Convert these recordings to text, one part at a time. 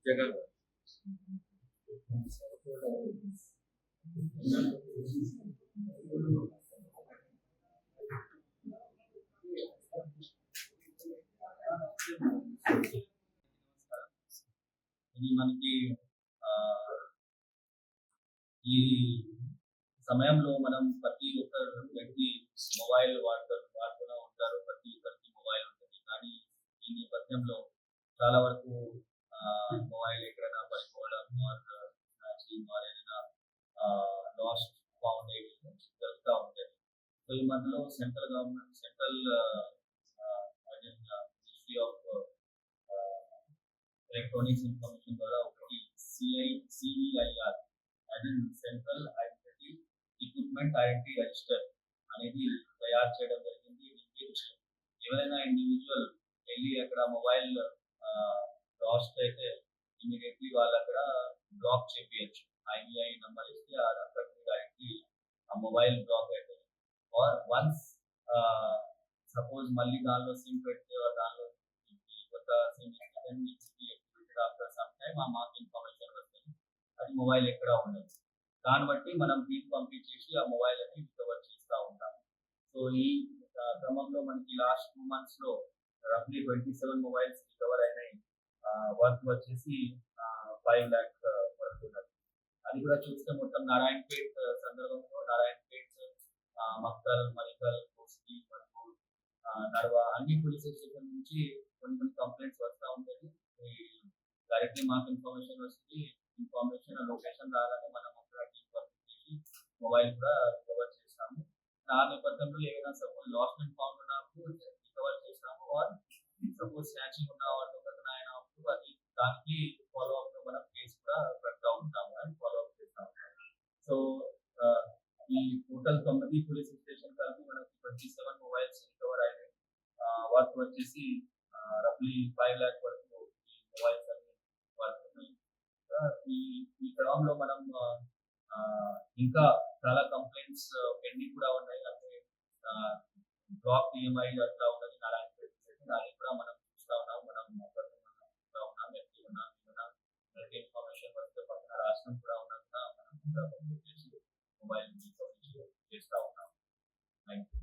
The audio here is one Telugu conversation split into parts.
जगह ఇది మనకి ఈ సమయంలో మనం ప్రతి ఒక్కరు వ్యక్తి మొబైల్ వాడుతూనే ఉంటారు. ప్రతి ఒక్కరికి మొబైల్ ఉంటుంది. కానీ ఈ నేపథ్యంలో చాలా వరకు మొబైల్ ఎక్కడైనా పడిపోవడం స్నాచింగ్ ఏదైనా లాస్ట్ ఫౌండేషన్ జరుగుతూ ఉంటుంది. సో ఈ మధ్యలో central ministry of electronics information ద్వారా ఒకటి CEIR central identity equipment identity register అనేది తయారు చేయడం జరిగింది. ఎవరైనా ఇండివిజువల్ వెళ్ళి అక్కడ మొబైల్ లాస్ట్ అయితే ఇమీడియట్లీ వాళ్ళు అక్కడ బ్లాక్ చేపించచ్చు. ఐడిఐ నెంబర్ ఇస్తే అక్కడ డైరెక్ట్లీ ఆ మొబైల్ బ్లాక్ అవుతుంది. ఆర్ వన్స్ సపోజ్ మళ్ళీ దానిలో సిమ్ పెడితే దానిలో కొత్త సిమ్ ఆఫ్టర్ సమ్ టైమ్ మాకు ఇన్ఫర్మేషన్ వస్తుంది అది మొబైల్ ఎక్కడ ఉండదు. దాన్ని బట్టి మనం దీన్ని పంపించేసి ఆ మొబైల్ అని రికవర్ చేస్తూ ఉంటాం. సో ఈ క్రమంలో మనకి లాస్ట్ 2 months లో రఫ్లీ 27 మొబైల్స్ రికవర్ అయినాయి. వర్త్ వచ్చేసి 5 lakh పడుతున్నారు. అది కూడా చూస్తే మొత్తం నారాయణపేట్ సందర్భంలో నారాయణపేట్, మక్తల్, మణికల్, కోస్గి, మణిపూర్, నడవ అన్ని పోలీస్ స్టేషన్ నుంచి కొన్ని కంప్లైంట్స్ వస్తూ ఉంటుంది. డైరెక్ట్లీ మాకు ఇన్ఫర్మేషన్ వస్తుంది. ఇన్ఫర్మేషన్ లొకేషన్ రాగానే మనం అక్కడ చేసి మొబైల్ కూడా రికవర్ చేస్తాము. ఆ నేపథ్యంలో ఏదైనా సపోజ్ లాస్ట్ అండ్ ఫౌండ్ ఉన్నప్పుడు రికవర్ చేస్తాము. ఆర్ సపోజ్ స్నాచింగ్ ఉన్న దొంగతనం అయినప్పుడు అది దానికి ఫాలో అప్ లో మనం కేసు కూడా పెడతా ఉంటాము అండ్ ఫాలో అప్ చేస్తూ ఉంటాము. సో ఈ టోటల్ 9 పోలీస్ స్టేషన్ కలిపి మనకి 27 మొబైల్స్ రికవర్ అయినాయి. వర్త్ వచ్చేసి రఫ్లీ 5 lakh వరకు ఈ మొబైల్స్ అన్ని పడుతున్నాయి. ఈ క్రమంలో మనం ఇంకా చాలా కంప్లైంట్స్ పెండింగ్ కూడా ఉన్నాయి. అంటే బ్లాక్ ఈఎంఐ అట్లా ఉన్నది నారాయణపేట అది కూడా మనం చూస్తూ ఉన్నాం. మనం చూస్తూ ఉన్నాం ఇన్ఫర్మేషన్ వస్తే పక్కన రాష్ట్రం కూడా ఉన్నట్టుగా మనం చేసి మొబైల్ చేస్తూ ఉన్నాం. Thank you.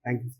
Thank you.